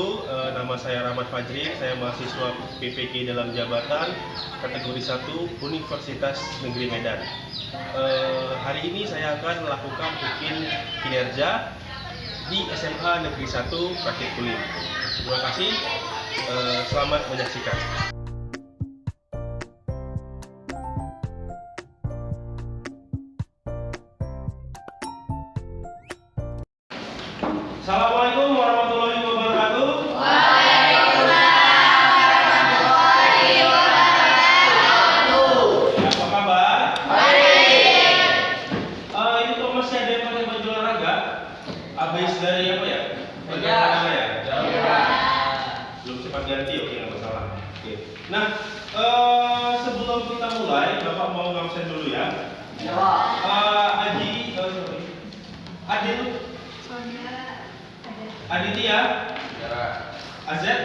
Nama saya Rahmat Fajri, saya mahasiswa PPK dalam jabatan kategori 1 Universitas Negeri Medan. Hari ini saya akan melakukan bikin kinerja di SMA Negeri 1 Praktik Kulim. Terima kasih, selamat menyaksikan. Assalamualaikum warahmatullahi wabarakatuh. Waalaikumsalam warahmatullahi wabarakatuh. Ya, apa kabar? Baik. Ini kok masih ada yang pakai baju olahraga? Habis dari apa ya? Iya. Ya? Belum cepat ganti, oke, nggak masalah. Oke. Nah, sebelum kita mulai, Bapak mau ngabsen dulu ya. Adil, Aditya, Azet,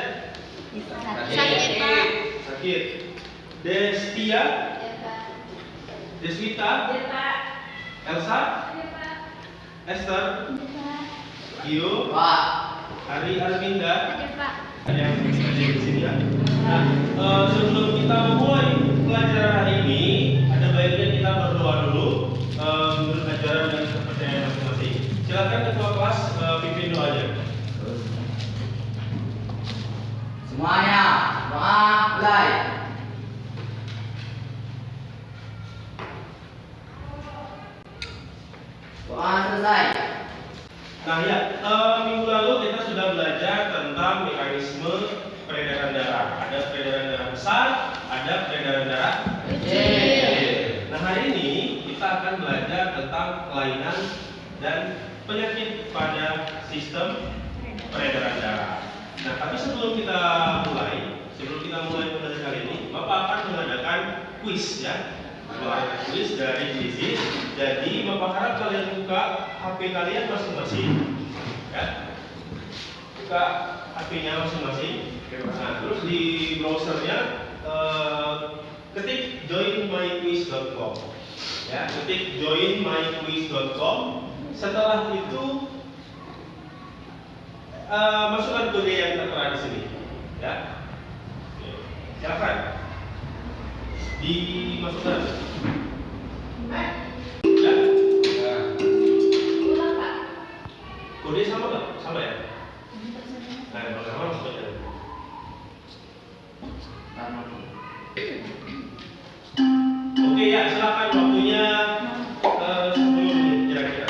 Sakit, Pak. sakit. Destia, Deswita, Elsa, Esther, Gio, Hari Arvinda, ada yang di sini ya. Nah, sebelum kita mulai pelajaran hari ini, ada baiknya kita berdoa dulu menurut ajaran dan kepercayaan masing-masing. Silakan ketua kelas pimpin doanya. Semuanya, doa mulai. Doa selesai. Nah ya, minggu lalu kita sudah belajar tentang mekanisme peredaran darah. Ada peredaran darah besar, ada peredaran darah kecil. Nah hari ini kita akan belajar tentang kelainan dan penyakit pada sistem peredaran darah. Nah tapi sebelum kita mulai pelajaran kali ini, Bapak akan mengadakan kuis ya. Kuis dari Gizi. Jadi Bapak harap kalian buka HP kalian masing-masing ya. Buka HP-nya masing-masing. Nah, terus di browsernya ketik joinmyquiz.com ya, ketik joinmyquiz.com. Setelah itu masukkan kode yang tertera di sini ya. Oke, silakan dimasukkan ya. Kode sama nggak? Sama ya? Nah, kalau sama masukkan. Oke ya, silakan waktunya 10 menit kira-kira.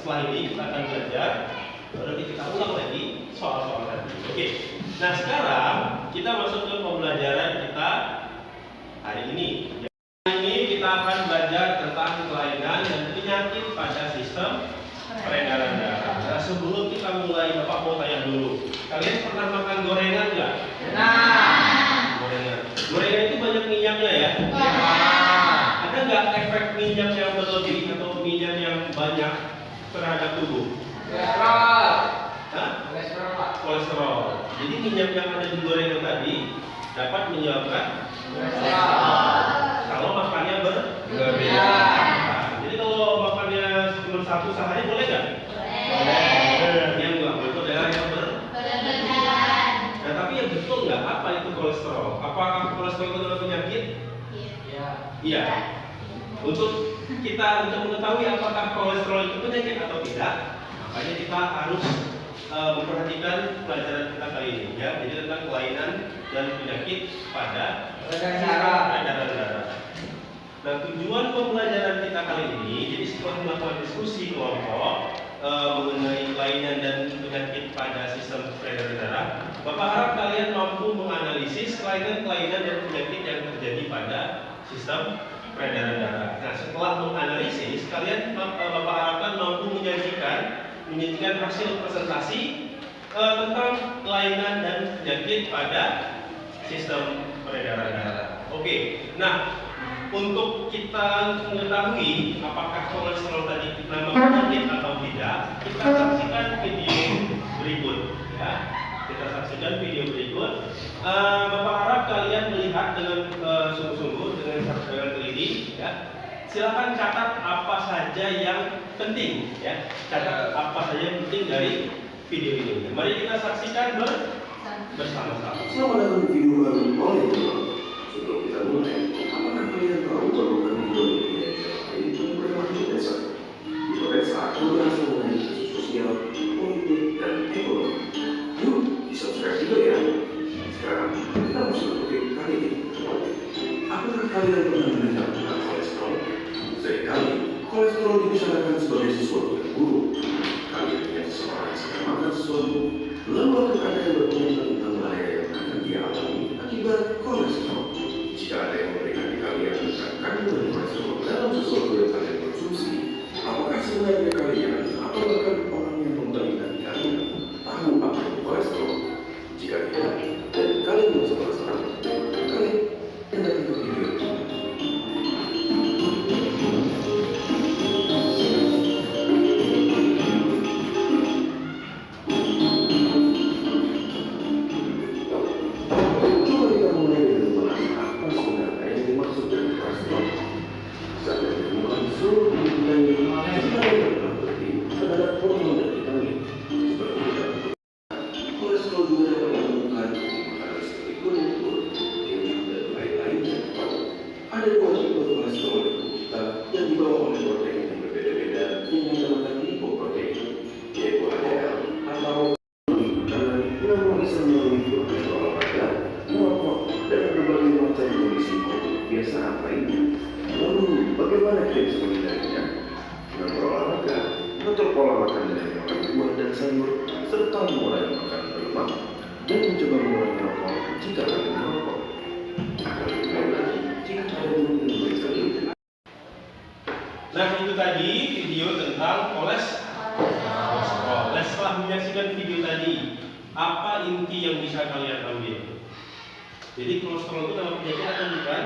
Setelah ini kita akan belajar, baru kita ulang lagi soal-soal tadi. Oke. Nah sekarang kita masuk ke pembelajaran kita hari ini. Hari ini kita akan belajar tentang kelainan dan penyakit pada sistem peredaran darah. Nah sebelum kita mulai, Bapak mau tanya dulu. Kalian pernah makan gorengan nggak? Pernah. Gorengan itu banyak minyaknya ya. Ada nggak efek minyak yang berlebih atau minyak yang banyak terhadap tubuh? Kolesterol. Hah? Kolesterol, Pak. Kolesterol. Jadi minyak yang ada di gorengan tadi dapat menyebabkan Kolesterol. kalau makannya berbeda. Nah, jadi kalau makannya cuma satu sehari boleh nggak? Yang nggak boleh itu adalah yang berlebihan. Nah, tapi yang betul nggak apa itu kolesterol? Apakah kolesterol itu adalah penyakit? Iya. Untuk mengetahui apakah kolesterol itu penyakit atau tidak, makanya kita harus memperhatikan pelajaran kita kali ini, ya. Jadi tentang kelainan dan penyakit pada peredaran darah. Nah, tujuan pembelajaran kita kali ini, jadi setelah melakukan diskusi kelompok mengenai kelainan dan penyakit pada sistem peredaran darah, Bapak harap kalian mampu menganalisis kelainan-kelainan dan penyakit yang terjadi pada sistem peredaran darah. Nah, setelah menganalisis, kalian Bapak harapkan mampu menyajikan hasil presentasi tentang kelainan dan penyakit pada sistem peredaran darah. Oke. Nah, untuk kita mengetahui apakah kolesterol tadi nama penyakit atau tidak, kita saksikan video berikut, ya. Kita saksikan video berikut. Bapak harap kalian melihat dengan sungguh-sungguh, dengan teliti, ya. Silakan catat apa saja yang penting, ya. Catat apa saja yang penting dari video ini. Mari kita saksikan bersama-sama. Selamat datang di video baru oleh Tuhan. Sebelum kita mulai, apakah kalian tahu bahwa kami Indonesia itu bermakna desa? Di desa membahas mengenai isu sosial, politik, dan ekonomi. Yuk, di-subscribe juga ya. Sekarang kita masuk ke topik kali ini. Apakah kalian pernah mendengar tentang kolesterol? Seringkali, kolesterol dibicarakan sebagai sesuatu yang buruk. Kalian punya seseorang yang sedang makan sesuatu, lalu akan ada yang berkomentar tentang bahaya yang akan dialami akibat kolesterol. Jika ada yang memberikan kalian tentang kandungan kolesterol dalam sesuatu yang kalian konsumsi, apakah sebenarnya kalian atau bahkan orang yang membagikan kalian tahu apa itu kolesterol? Jika tidak, dan kalian merasa penasaran, kalian datang ke video ini. Kolesterol juga dapat ditemukan di makanan seperti kuning telur, keju, dan lain-lainnya. Ada dua tipe kolesterol di tubuh kita yang dibawa oleh protein yang berbeda-beda yang dinamakan lipoprotein, yaitu HDL atau makanan yang bisa melalui proses olahraga, merokok, dan berbagai macam kondisi biasa lainnya. Lalu, bagaimana kita bisa menghindarinya? Dengan berolahraga, mengatur pola makan dengan makan buah dan sayur, serta mengurangi makan berlemak dan mencoba mengurangi rokok jika kalian merokok. Akan lebih baik lagi jika kalian memeriksa diri. Nah, itu tadi video tentang kolesterol. Nah, setelah menyaksikan video tadi, apa inti yang bisa kalian ambil? Jadi kolesterol itu nama penyakit atau bukan?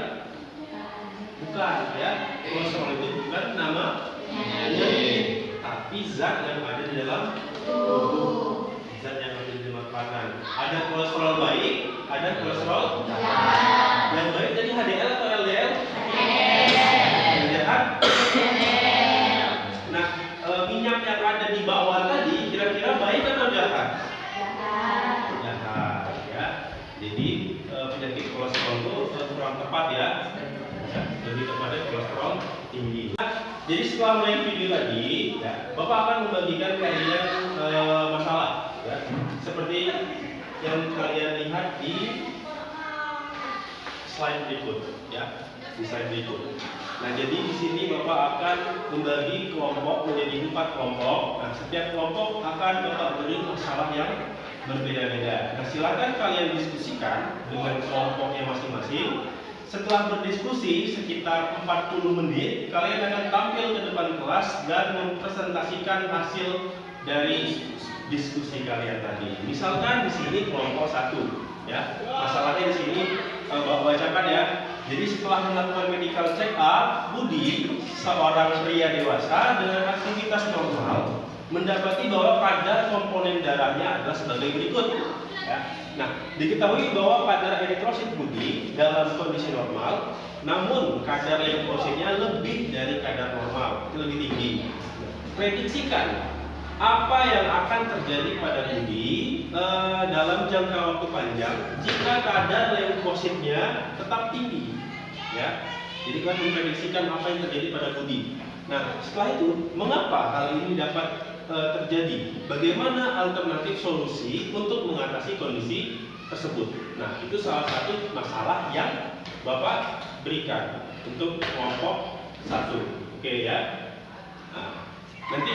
Bukan, ya. Kolesterol itu bukan nama penyakit, tapi zat yang ada di dalam tubuh. Zat yang ada di dalam makanan. Ada kolesterol baik, ada kolesterol jahat. Yang baik jadi HDL atau LDL? Yang jahat? Nah, minyak yang ada di bawah tadi kira-kira baik atau jahat? Jahat, ya. Jadi penyakit kolesterol itu kurang tepat, ya. Lebih kepada kolesterol tinggi. Jadi setelah melihat video tadi, ya, Bapak akan membagikan kalian masalah, ya, seperti yang kalian lihat di slide berikut, ya, di slide berikut. Nah, jadi di sini Bapak akan membagi kelompok menjadi 4 kelompok. Nah, setiap kelompok akan Bapak beri masalah yang berbeda-beda. Nah, silakan kalian diskusikan dengan kelompoknya masing-masing. Setelah berdiskusi sekitar 40 menit, kalian akan tampil ke depan kelas dan mempresentasikan hasil dari diskusi kalian tadi. Misalkan di sini kelompok 1, ya. Masalahnya di sini Bapak bacakan, ya. Jadi setelah melakukan medical check up, Budi, seorang pria dewasa dengan aktivitas normal, mendapati bahwa kadar komponen darahnya adalah sebagai berikut. Ya. Nah, diketahui bahwa kadar eritrosit Budi dalam kondisi normal, namun kadar leukositnya lebih dari kadar normal, itu lebih tinggi. Prediksikan apa yang akan terjadi pada Budi dalam jangka waktu panjang jika kadar leukositnya tetap tinggi, ya. Jadi kita memprediksikan apa yang terjadi pada Budi. Nah, setelah itu, mengapa hal ini dapat terjadi? Bagaimana alternatif solusi untuk mengatasi kondisi tersebut? Nah, itu salah satu masalah yang Bapak berikan untuk kelompok 1. Oke ya. Nah, nanti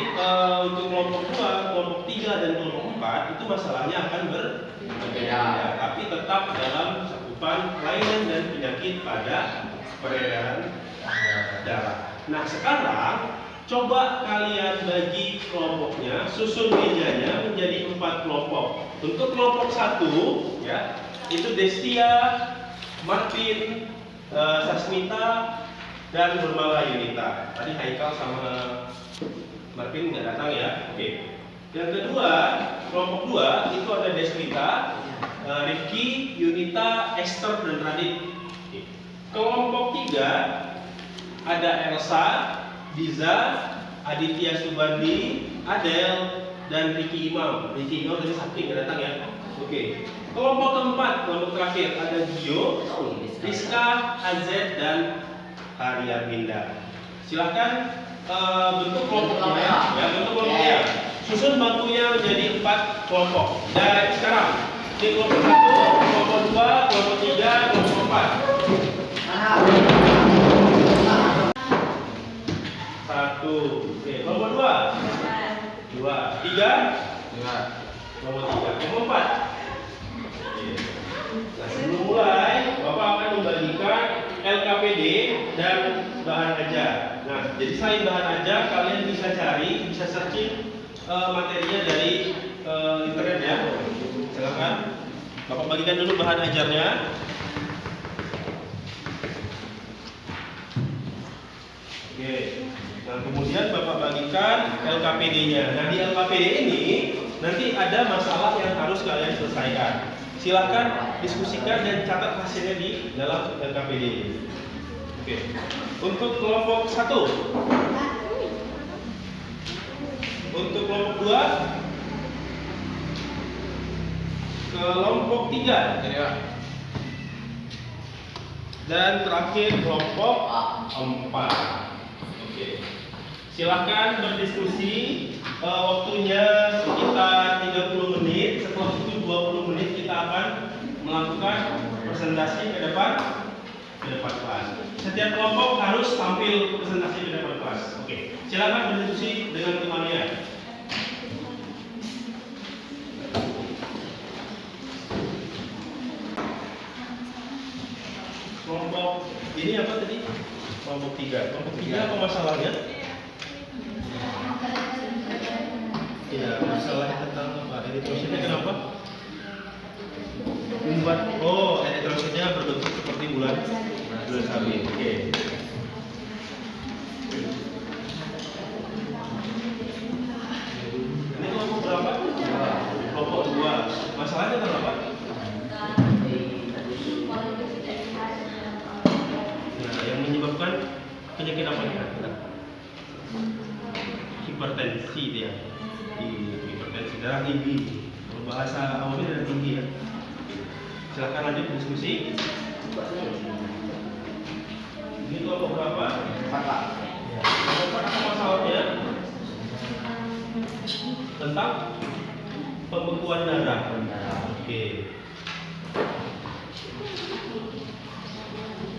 untuk kelompok 2, kelompok 3 dan kelompok 4 itu masalahnya akan berbeda, tapi tetap dalam cakupan kelainan dan penyakit pada peredaran darah. Nah, sekarang coba kalian bagi kelompoknya, susun mejanya menjadi 4 kelompok. Untuk kelompok 1 ya, itu Destia, Martin, Sasmita, dan Nurmala Yunita. Tadi Haikal sama Martin nggak datang ya. Oke. Yang kedua, kelompok 2 itu ada Desmita, Rifki, Yunita, Esther, dan Radit. Oke. Kelompok 3 ada Elsa, Diza, Aditya Subandi, Adel, dan Ricky Imam. Ricky Imam dari Sakti nggak datang ya. Oke. Kelompok keempat, kelompok terakhir ada Gio, Rizka, Azet, dan Haryarminda. Silakan bentuk kelompoknya, ya bentuk kelompoknya. Susun bangkunya menjadi 4 kelompok. Dan sekarang di kelompok 1, kelompok 2, kelompok 3, kelompok 4. 1, oke, kelompok 2, 3, kelompok 3, kelompok 4. Nah, sebelum mulai, Bapak akan membagikan LKPD dan bahan ajar. Nah, jadi selain bahan ajar, kalian bisa cari, bisa searching materinya dari internet ya. Silakan. Bapak bagikan dulu bahan ajarnya. Oke. Nah, kemudian Bapak bagikan LKPD-nya. Nah, di LKPD ini nanti ada masalah yang harus kalian selesaikan. Silakan diskusikan dan catat hasilnya di dalam LKPD. Oke. Untuk kelompok 1, untuk kelompok 2, kelompok 3, dan terakhir kelompok 4. Oke. Silakan berdiskusi. Waktunya sekitar 30 menit. Setelah itu 20 menit kita akan melakukan presentasi ke depan kelas. Setiap kelompok harus tampil presentasi ke depan kelas. Oke. Silakan berdiskusi dengan temannya. Kelompok ini apa tadi? Kelompok 3. Kelompok 3 apa masalahnya? Ya, masalah tentang apa? Eritrositnya kenapa? Membuat eritrositnya berbentuk seperti bulan sabit. Oke. Ini kelompok berapa? Kelompok 2. Masalahnya kenapa? Nah, yang menyebabkan penyakit apa ya? Hipertensi dia. Hipertensi darah tinggi. Kalau bahasa awalnya darah tinggi ya. Silakan lanjut diskusi. Ini kelompok berapa? 4. Ya. Kelompok apa masalahnya? Tentang pembekuan darah. Oke.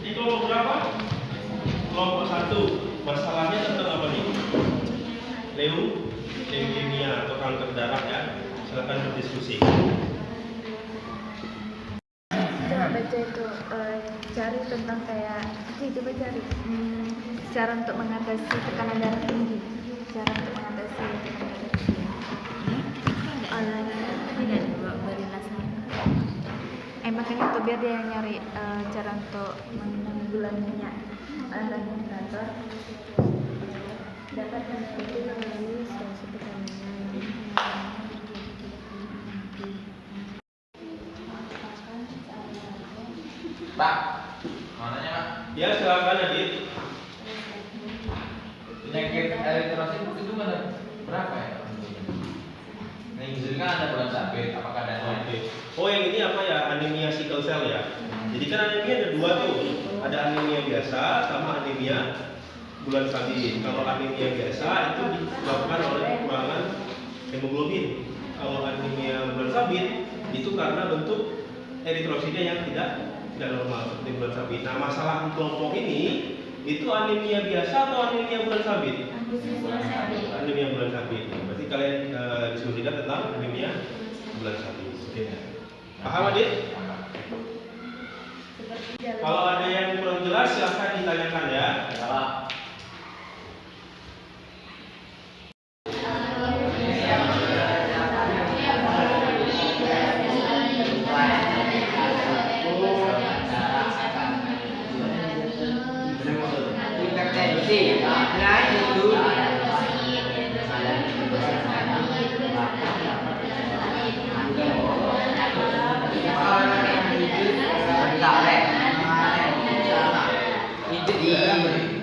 Ini kelompok berapa? Kelompok 1. Masalahnya tentang apa nih? Leukemia atau kanker darah ya. Silakan berdiskusi. Coba baca itu, cari tentang kayak, coba cari cara untuk mengatasi tekanan darah tinggi. Cara untuk mengatasi tekanan darah tinggi. Tidak beri nasehat. Makanya itu biar dia yang nyari cara untuk bulan minyak randomizer dapat mengikuti melalui stasiun pertandingan. Pak, mau nanya Pak? Ya silakan Adit. Penyakit eritrosit itu berapa ya? Nah, yang kan ada bulan sabit, apakah ada Oke. Oh yang ini apa ya, anemia sickle cell ya? Jadi kan anemia ada dua tuh, ada anemia biasa sama anemia bulan sabit. Kalau anemia biasa itu disebabkan oleh kekurangan hemoglobin. Kalau anemia bulan sabit itu karena bentuk eritrositnya yang tidak normal seperti bulan sabit. Nah masalah di kelompok ini itu anemia biasa atau anemia bulan sabit? Anemia bulan sabit. Berarti kalian disuruh tidak tentang anemia bulan sabit. Oke. Paham Adit? Kalau ada yang kurang jelas silahkan ditanyakan ya.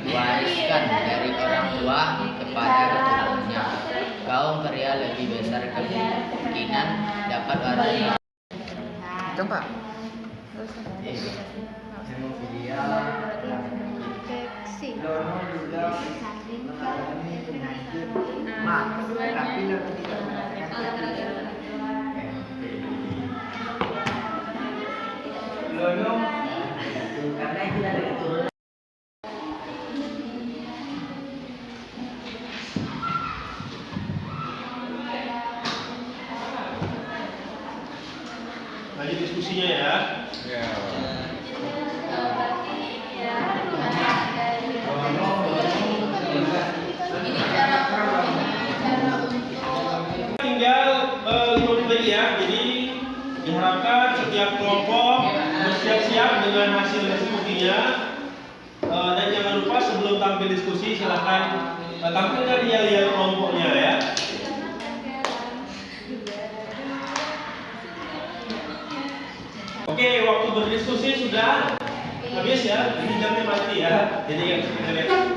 Diwariskan dari orang tua kepada keturunannya. Kaum pria lebih besar kemungkinan dapat warisan. Coba. Hemofilia, Infeksi. tapi lebih karena tidak ada keturunan. Lanjut diskusinya ya. Tinggal 5 menit lagi ya. Jadi diharapkan setiap kelompok bersiap-siap dengan hasil diskusinya. Dan jangan lupa sebelum tampil diskusi silahkan tampilkan dia kelompoknya ya. Oke, waktu berdiskusi sudah habis ya. Ini jamnya mati ya. Jadi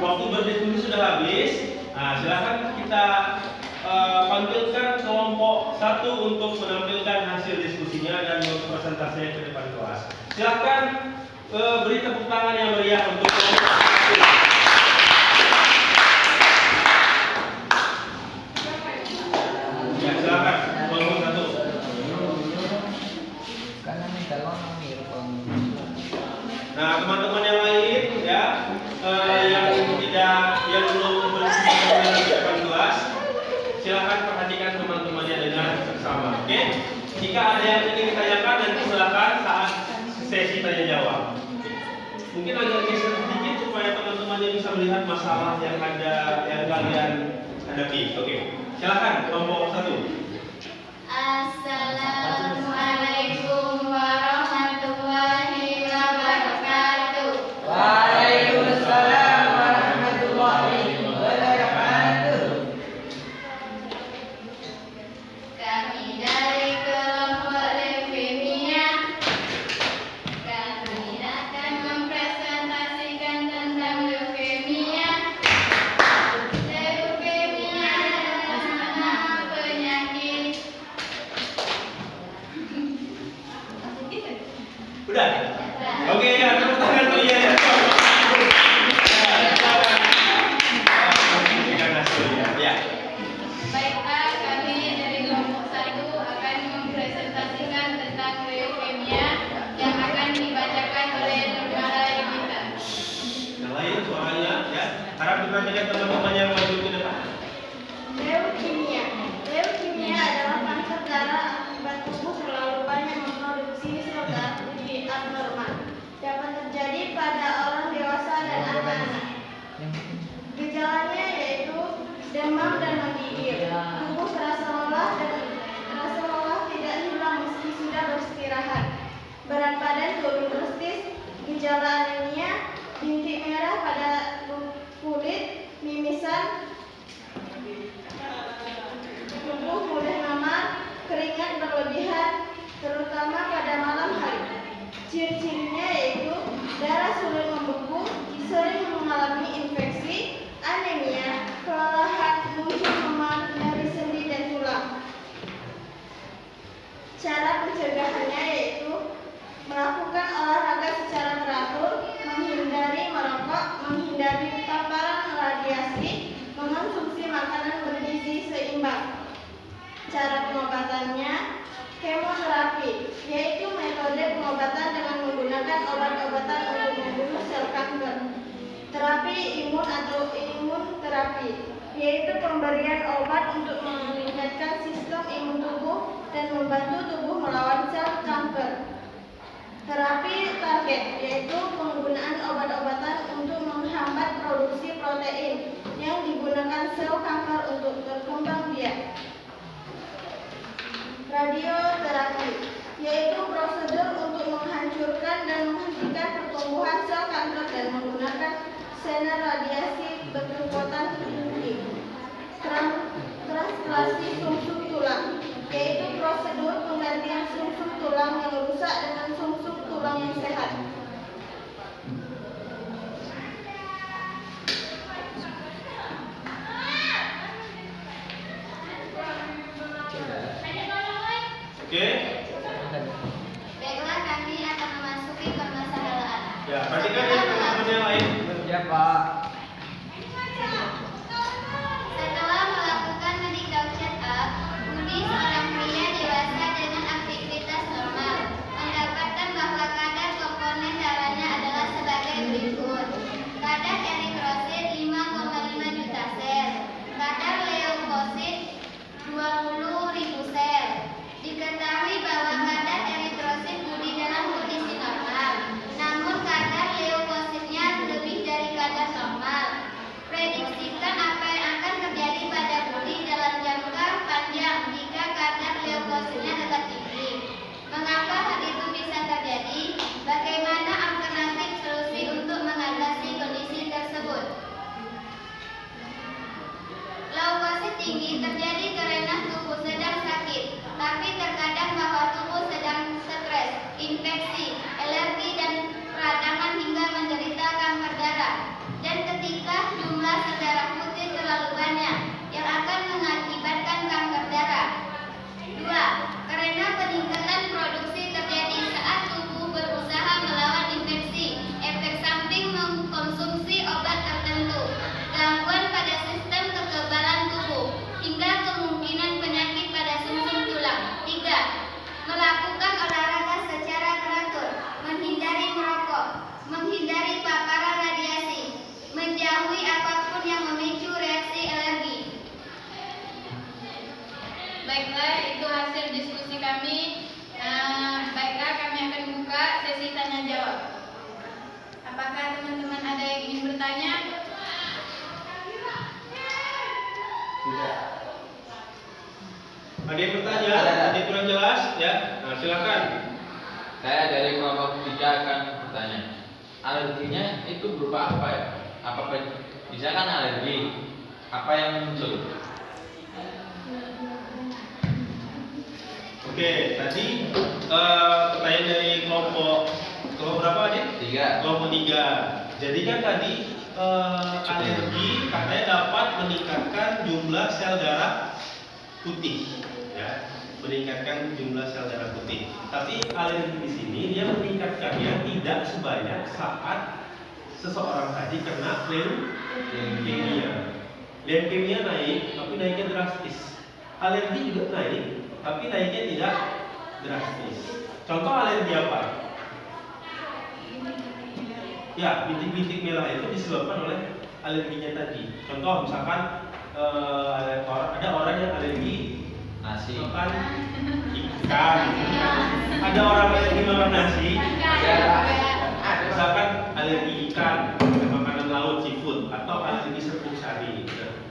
waktu berdiskusi sudah habis. Nah, silakan kita panggilkan kelompok 1 untuk menampilkan hasil diskusinya dan presentasinya ke depan kelas. Silakan beri tepuk tangan yang meriah untuk kelompok 1. Ya, silakan kelompok 1. Nah, teman-teman yang lain ya, yang belum berdiskusi di depan kelas, silakan perhatikan teman-temannya dengan seksama. Oke? Jika ada yang ingin ditanyakan, nanti silakan saat sesi tanya jawab. Mungkin agak geser sedikit supaya teman-temannya bisa melihat masalah yang kalian hadapi. Oke, silakan kelompok 1. Assalamualaikum warahmatullahi wabarakatuh. Waalaikumsalam warahmatullahi wabarakatuh. Kami dari kelompok leukemia. Kami akan mempresentasikan tentang leukemia. Leukemia adalah nama penyakit. Udah? Oke ya, tepuk tangan dulu ya. Ya. Baiklah, kami dari kelompok 1 akan mempresentasikan tentang leukemia yang akan dibacakan oleh Nurmala Yudhita. Yang lain suaranya ya. Harap diperhatikan teman-teman yang maju ke depan. Leukemia. Leukemia adalah kanker darah akibat tubuh terlalu banyak memproduksi sel darah putih abnormal. Dapat terjadi pada orang dewasa dan anak-anak. Gejalanya yaitu demam dan menggigil. Tubuh terasa lelah tidak hilang meski sudah beristirahat. Berat badan turun drastis. Gejala anemia, bintik merah pada kulit, mimisan, tubuh mudah memar, keringat berlebihan, terutama pada malam hari. Ciri-cirinya yaitu darah sulit membeku, sering mengalami infeksi, anemia, kelelahan, muncul memar, nyeri sendi dan tulang. Cara pencegahannya yaitu melakukan olahraga secara teratur, menghindari merokok, menghindari paparan radiasi, mengonsumsi makanan bergizi seimbang. Cara pengobatannya kemoterapi, yaitu metode pengobatan dengan menggunakan obat-obatan untuk membunuh sel kanker. Terapi imun atau imunoterapi, yaitu pemberian obat untuk meningkatkan sistem imun tubuh dan membantu tubuh melawan sel kanker. Terapi target, yaitu penggunaan obat-obatan untuk menghambat produksi protein yang digunakan sel kanker untuk berkembang biak. Radioterapi, yaitu prosedur untuk menghancurkan dan menghentikan pertumbuhan sel kanker dan menggunakan sinar radiasi berkekuatan tinggi. Transplantasi sumsum tulang, yaitu prosedur penggantian sumsum tulang yang rusak dengan sumsum tulang yang sehat. Oke? Baiklah, kami akan memasuki permasalahan. Ya, perhatikan ya teman-teman yang lain. Ya Pak. Setelah melakukan medical check-up, Budi, seorang pria dewasa dengan aktivitas normal, mendapatkan bahwa kadar komponen darahnya adalah sebagai berikut. Kadar eritrosit 5,5 juta sel, kadar leukosit 20.000 sel. Diketahui bahwa kadar eritrosit Budi dalam kondisi normal, namun kadar leukositnya lebih dari kadar normal. Prediksikan apa yang akan terjadi pada Budi dalam jangka panjang jika kadar leukositnya tetap tinggi. Mengapa hal itu bisa terjadi? Bagaimana alternatif solusi untuk mengatasi kondisi tersebut? Leukosit tinggi terjadi karena tubuh sedang sakit, tapi terkadang bahwa tubuh sedang stres, infeksi, alergi, dan peradangan hingga menderita kanker darah. Dan ketika jumlah sel darah putih terlalu banyak, yang akan mengakibatkan kanker darah. 2. Karena peningkatan produksi terjadi saat tubuh berusaha melawan infeksi, efek samping mengkonsumsi obat tertentu, gangguan pada sistem kekebalan tubuh, hingga kemungkinan penyakit pada sumsum tulang. 3. Melakukan olahraga secara teratur, menghindari merokok, menghindari paparan radiasi, menjauhi apapun yang memicu reaksi alergi. Baiklah, itu hasil diskusi kami. Baiklah, kami akan buka sesi tanya jawab. Apakah teman-teman ada yang ingin bertanya? Tidak. Ada yang bertanya? Ada yang kurang jelas? Ya, nah silakan. Saya dari kelompok 3 akan bertanya. Alerginya itu berupa apa ya? Apa bisa kan alergi? Apa yang muncul? Oke, tadi pertanyaan dari kelompok berapa adik? 3. Kelompok 3. Jadi kan tadi alergi katanya dapat meningkatkan jumlah sel darah putih, ya, meningkatkan jumlah sel darah putih. Tapi alergi di sini dia meningkatkannya tidak sebanyak saat seseorang tadi kena leukemia. Leukemia naik, tapi naiknya drastis. Alergi juga naik, tapi naiknya tidak drastis. Contoh alergi apa? Ya, bintik-bintik merah itu disebabkan oleh alerginya tadi. Contoh misalkan ada orang yang alergi Nasi. makan ikan, ada orang alergi makan nasi, misalkan alergi ikan, makanan laut, seafood, atau alergi serpung sari.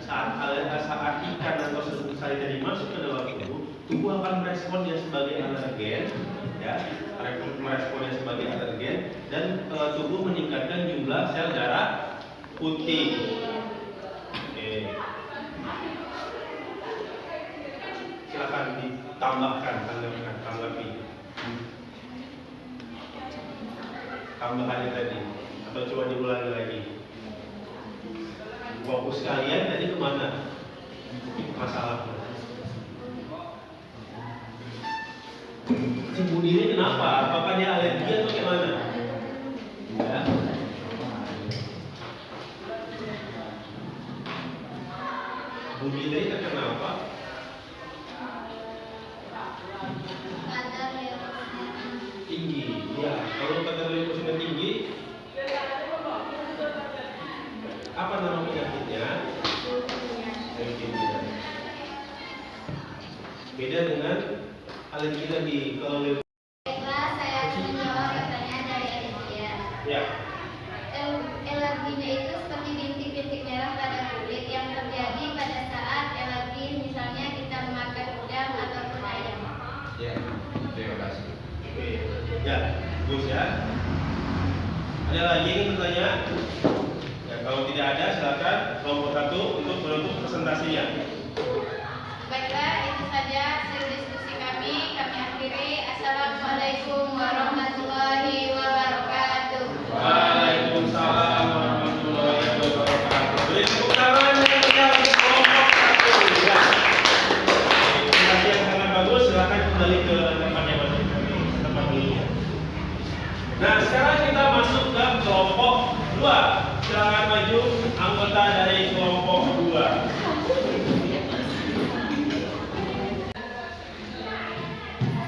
Saat ikan atau serpung sari tadi masuk ke dalam tubuh, tubuh akan meresponnya sebagai alergen, ya, meresponnya sebagai alergen, dan tubuh meningkatkan jumlah sel darah putih. Oke. Silakan ditambahkan, tanggapi tambahannya tadi, atau coba diulangi lagi. Fokus kalian tadi kemana? Masalahnya. Si Budi ini kenapa? Apakah dia alergi atau gimana? Ya. Budi tadi terkena apa? Kadar leukemia. Tinggi. Ya, kalau kadar leukemia tinggi, apa nama penyakitnya? Leukemia. Beda dengan alergi tadi. Kalau leukemia, Baiklah, saya akan menjawab pertanyaan dari Alicia. ya, Alerginya itu seperti bintik-bintik merah pada kulit yang terjadi pada saat alergi, misalnya kita memakan udang ataupun ayam. Ya, terima kasih. oke, ya, bagus ya. Ada lagi yang bertanya? Ya, kalau tidak ada, silakan kelompok 1 untuk menutup presentasinya. Baiklah, itu saja hasil diskusi kami. Kami akhiri. Assalamualaikum warahmatullahi wabarakatuh. Waalaikumsalam warahmatullahi wabarakatuh. Beri tepuk tangan yang meriah untuk kelompok 1. Ya. Presentasi yang sangat bagus. Silakan kembali ke tempatnya masing-masing. Tempat dulu ya. Nah, sekarang kita masuk ke kelompok 2. Silakan maju anggota dari kelompok 2.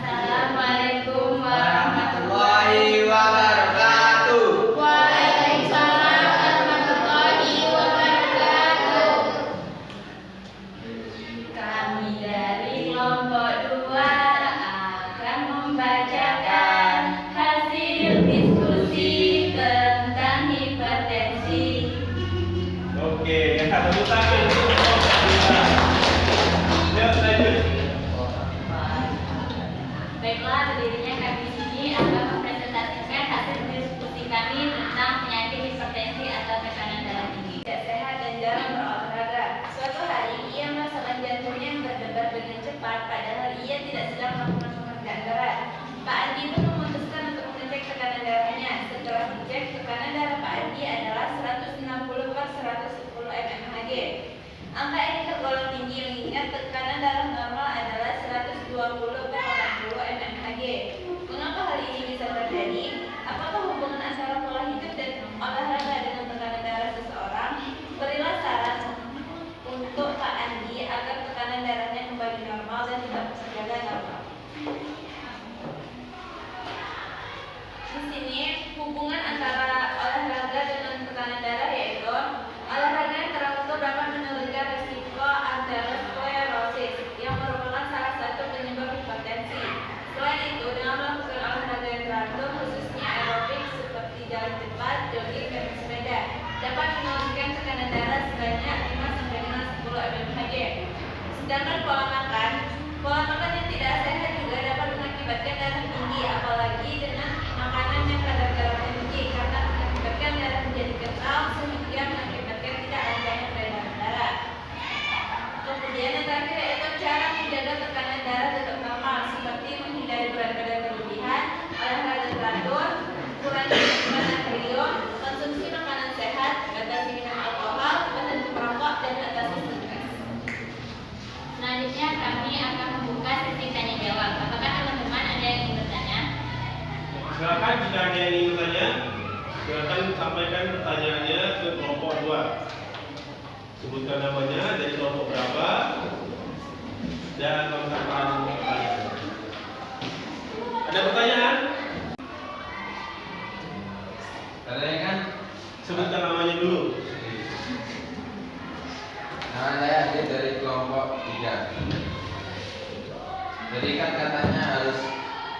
Assalamualaikum Warahmatullahi wabarakatuh. Waalaikumsalam warahmatullahi wabarakatuh. Kami dari kelompok 2 akan membacakan hasil diskusi tentang hipertensi. Oke, tepuk tangan untuk kelompok 2. Lihat lanjut. Baiklah, berdirinya kami di sini akan mempresentasikan hasil diskusi kami tentang penyakit hipertensi atau tekanan darah tinggi. Tidak sehat dan jarang berolahraga. Suatu hari ia merasakan jantungnya yang berdebar dengan cepat, padahal ia tidak sedang melakukan pekerjaan berat. Pak Andi pun memutuskan untuk mengecek tekanan darahnya. Setelah dicek, tekanan darah Pak Andi adalah 160/110 mmHg. Angka ini tergolong tinggi mengingat tekanan darah normal adalah 120/80 mmHg. Mengapa hal ini bisa terjadi? Apakah hubungan antara pola hidup dan olahraga dengan tekanan darah seseorang? Berilah saran untuk Pak Andi agar tekanan darahnya kembali normal dan tetap terjaga normal. Di sini hubungan antara olahraga dengan tekanan darah yaitu olahraga yang teratur dapat menurunkan risiko aterosklerosis yang merupakan salah satu penyebab hipertensi. Selain itu, dengan melakukan olahraga yang teratur, khususnya aerobik seperti jalan cepat, jogging, dan bersepeda, dapat menurunkan tekanan darah sebanyak 5-10 mmHg. Sedangkan pola makan yang tidak sehat juga dapat mengakibatkan darah tinggi, apalagi dengan makanan yang kadar garamnya tinggi, karena mengakibatkan darah menjadi kental sehingga mengakibatkan tidak lancarnya peredaran darah. Kemudian yang terakhir yaitu cara menjaga tekanan darah tetap normal, seperti menghindari berat badan berlebihan, olahraga teratur, kurangi asupan natrium, konsumsi makanan sehat, batasi minum alkohol, berhenti merokok, dan atasi stres. Selanjutnya kami akan membuka sesi tanya jawab. Apakah teman-teman ada yang ingin bertanya? Silakan jika ada yang ingin bertanya, silakan sampaikan pertanyaannya ke kelompok 2. Sebutkan namanya, dari kelompok berapa, dan lengkapkan pertanyaan. Ada pertanyaan? Katanya kan Sebutkan namanya dulu. nama saya Adi dari kelompok 3. Jadi kan katanya harus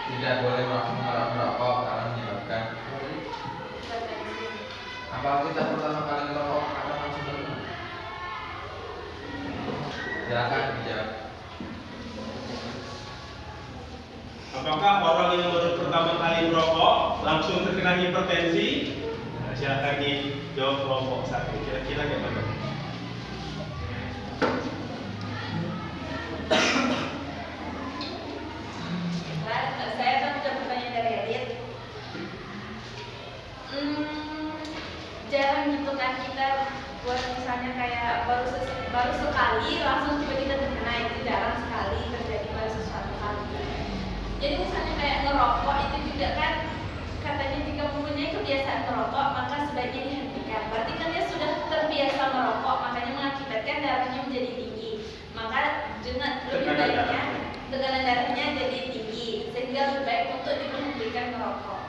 tidak boleh merokok karena menyebabkan apa kita pertama kali merokok akan langsung terkena? Silakan dijawab. Apakah orang yang baru pertama kali merokok langsung terkena hipertensi? Nah, silakan dijawab kelompok satu. Kira-kira gimana? Saya akan menjawab pertanyaan dari Edit. Jarang gitu kan kita buat misalnya kayak baru sekali langsung tiba-tiba terkena, itu jarang sekali terjadi pada sesuatu kali. Jadi misalnya kayak ngerokok itu juga kan katanya jika mempunyai kebiasaan merokok maka sebaiknya dihentikan. Berarti kan dia sudah terbiasa merokok, makanya mengakibatkan darahnya menjadi tinggi. Maka dengan lebih baiknya tekanan darahnya jadi tinggi, sehingga lebih baik untuk diberhentikan merokok.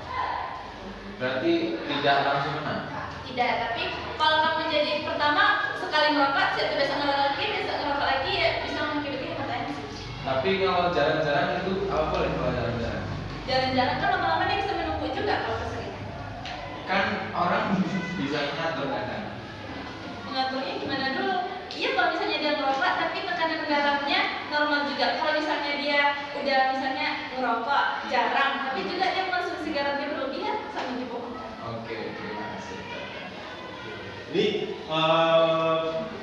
Berarti tidak langsung kena. Tidak, tapi kalau kamu jadi pertama sekali merokok, besok ngerokok lagi ya bisa mengakibatkan hipertensi. Tapi kalau jarang-jarang itu apa boleh kalau jarang-jarang? Jarang-jarang kan lama-lama dia bisa menumpuk juga kalau keseringan. Kan orang bisa ngatur kadang. Mengaturnya gimana dulu? Iya, kalau misalnya dia merokok tapi tekanan darahnya normal juga. Kalau misalnya dia udah misalnya ngerokok jarang, tapi juga dia mengonsumsi garamnya berlebihan, sama dibohong. Oke, terima kasih. Ini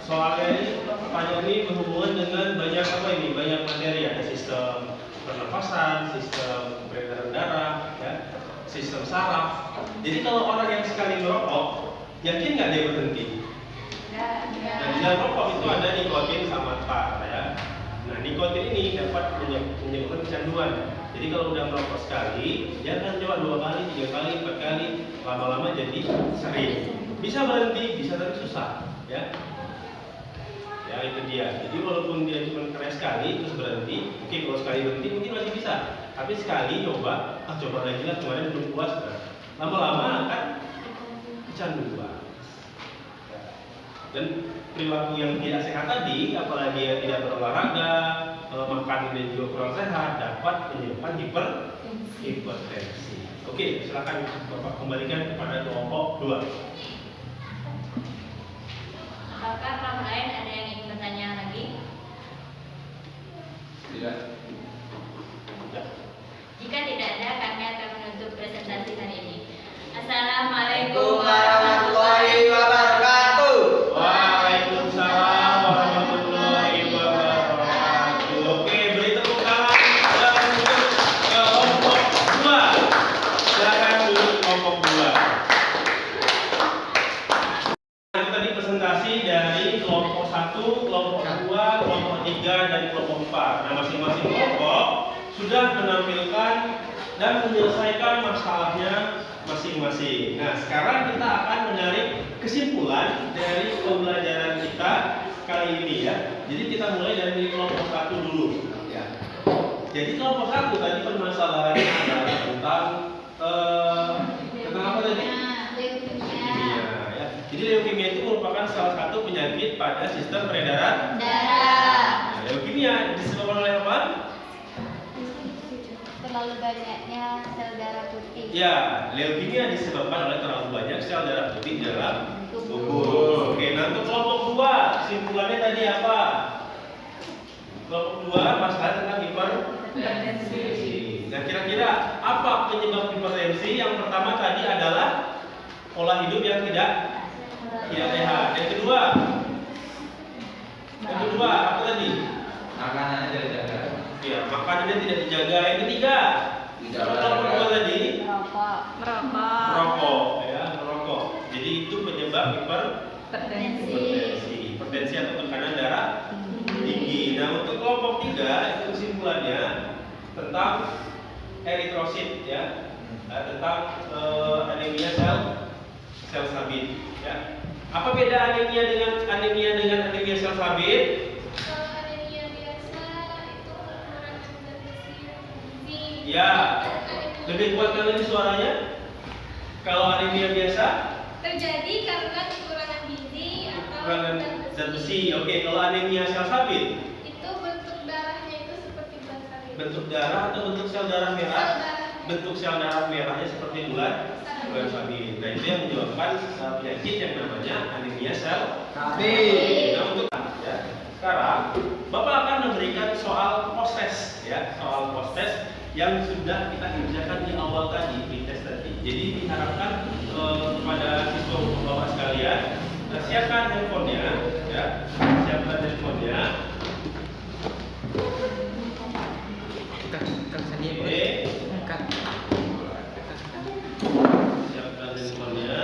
soalnya ini pertanyaan ini berhubungan dengan banyak apa ini? Banyak materi, ada sistem pernapasan, sistem peredaran darah, ya, sistem saraf. Jadi kalau orang yang sekali merokok, yakin nggak dia berhenti? Dan di dalam rokok itu ada nikotin sama tar, ya. Nah, nikotin ini dapat menyebabkan kecanduan. Jadi kalau udah merokok sekali, jangan coba 2 kali, 3 kali, 4 kali, lama-lama jadi sering. Bisa berhenti, bisa tapi susah, ya. Ya itu dia. Jadi walaupun dia cuma kena sekali terus berhenti, oke kalau sekali berhenti mungkin masih bisa. Tapi sekali coba lagi lah, kemarin belum puas, lama-lama akan kecanduan. Dan perilaku yang tidak sehat tadi, apalagi yang tidak berolahraga, makan dan juga kurang sehat, dapat menyebabkan hipertensi. Oke, silakan Bapak kembalikan kepada kelompok 2. Apakah orang lain ada yang ingin bertanya lagi? Tidak. Jika tidak ada, kami akan menutup presentasi hari ini. Assalamualaikum warahmatullahi wabarakatuh. Waalaikumsalam warahmatullahi wabarakatuh. Oke, beri tepuk tangan untuk kelompok 2. Silakan duduk kelompok 2. Tadi presentasi dari kelompok 1, kelompok 2, kelompok 3, dan kelompok 4. Nah, masing-masing kelompok sudah menampilkan dan menyelesaikan masalahnya masing-masing. Nah, sekarang kita akan menarik kesimpulan dari pembelajaran kita kali ini, ya. Jadi kita mulai dari kelompok 1 dulu, ya. Jadi kelompok 1 tadi permasalahannya adalah tentang apa tadi? Leukemia, ya. Jadi leukemia itu merupakan salah satu penyakit pada sistem peredaran darah. Nah, leukemia disebabkan oleh apa? Terlalu banyaknya sel darah putih. Ya, leukemia disebabkan oleh terlalu banyak sel darah putih dalam tubuh. Oke, nah untuk kelompok 2, kesimpulannya tadi apa? Kelompok 2 masalah tentang hipertensi. Nah, kira-kira apa penyebab hipertensi? Yang pertama tadi adalah pola hidup yang tidak sehat. Yang kedua apa tadi? Makanannya tidak dijaga. Ya, makanannya tidak dijaga. Yang ketiga, kelompok 2 tadi merokok, ya, merokok. Jadi itu penyebab hipertensi atau tekanan darah tinggi. Nah, untuk kelompok 3 itu kesimpulannya tentang eritrosit, ya, tentang anemia sel sabit, ya. Apa beda anemia dengan anemia sel sabit? Kalau anemia biasa itu kekurangan zat besi. Ya, lebih kuatkan lagi suaranya. Kalau anemia biasa Terjadi karena kekurangan gizi atau kekurangan zat besi. Oke, kalau anemia sel sabit, itu bentuk darahnya itu seperti bulan. bentuk darah atau bentuk sel darah merah? Sel darah. Bentuk sel darah merahnya seperti bulan sabit. Nah, itu yang menyebabkan penyakit yang namanya anemia sel sabit. Nah, untuk ya, sekarang Bapak akan memberikan soal post test, ya, soal post test yang sudah kita kerjakan di awal tadi, pretest tadi. Jadi diharapkan kepada siswa bapak sekalian, siapkan handphonenya, ya, siapkan handphonenya. Oke. Siapkan handphonenya.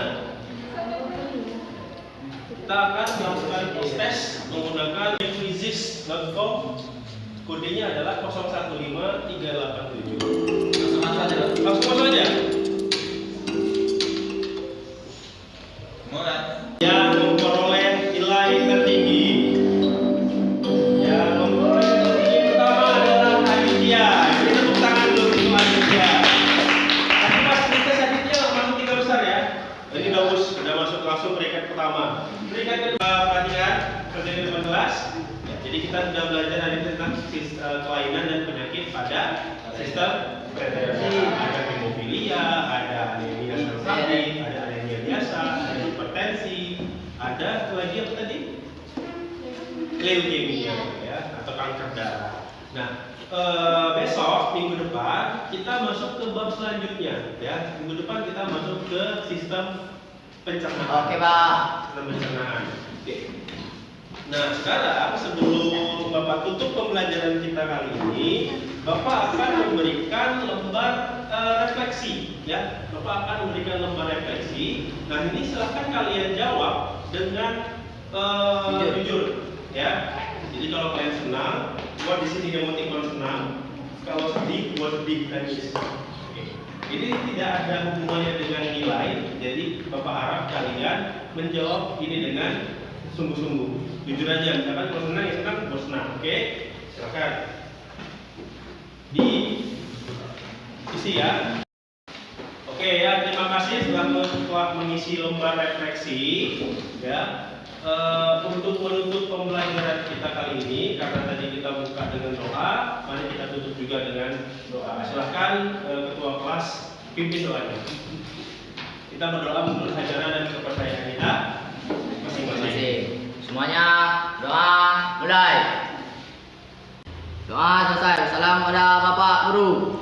Kita akan melakukan tes menggunakan quizzes.com. Kodenya adalah 015387. Langsung masuk aja. Mulai. Yang memperoleh nilai tertinggi, yang memperoleh tertinggi pertama adalah Aditya. Jadi tepuk tangan dulu untuk Aditya. Tadi pas tes Aditya masuk 3 besar ya. Ini bagus, sudah masuk langsung peringkat pertama. Peringkat kedua perhatian kerja di depan kelas. Ya, jadi kita sudah belajar hari ini tentang kelainan dan penyakit pada sistem reproduksi. Ada hemofilia, ada anemia sensitif, ada anemia biasa, ada hipertensi, ada lagi apa tadi? Leukemia ya, atau kanker darah. Nah, besok minggu depan kita masuk ke bab selanjutnya ya. Minggu depan kita masuk ke sistem pencernaan. Oke, Pak. Sistem pencernaan. Oke. Nah, sekarang sebelum Bapak tutup pembelajaran kita kali ini, Bapak akan memberikan lembar refleksi ya. Bapak akan memberikan lembar refleksi. Nah, ini silahkan kalian jawab dengan jujur ya. Jadi kalau kalian senang, buat di sini emoticon senang. Kalau sedih, buat sedih nangis. Oke. Ini tidak ada hubungannya dengan nilai. Jadi Bapak harap kalian menjawab ini dengan sungguh-sungguh. Jujur aja. Misalkan kalau senang ya senang, buat senang. Oke. Silakan. Diisi ya. Oke ya, terima kasih telah mengisi lembar refleksi ya. Untuk menutup pembelajaran kita kali ini, karena tadi kita buka dengan doa, mari kita tutup juga dengan doa. Silahkan ketua kelas pimpin doanya. Kita berdoa menurut ajaran dan kepercayaan kita masing-masing. Semuanya doa mulai. Doa selesai. Salam pada Bapak Guru.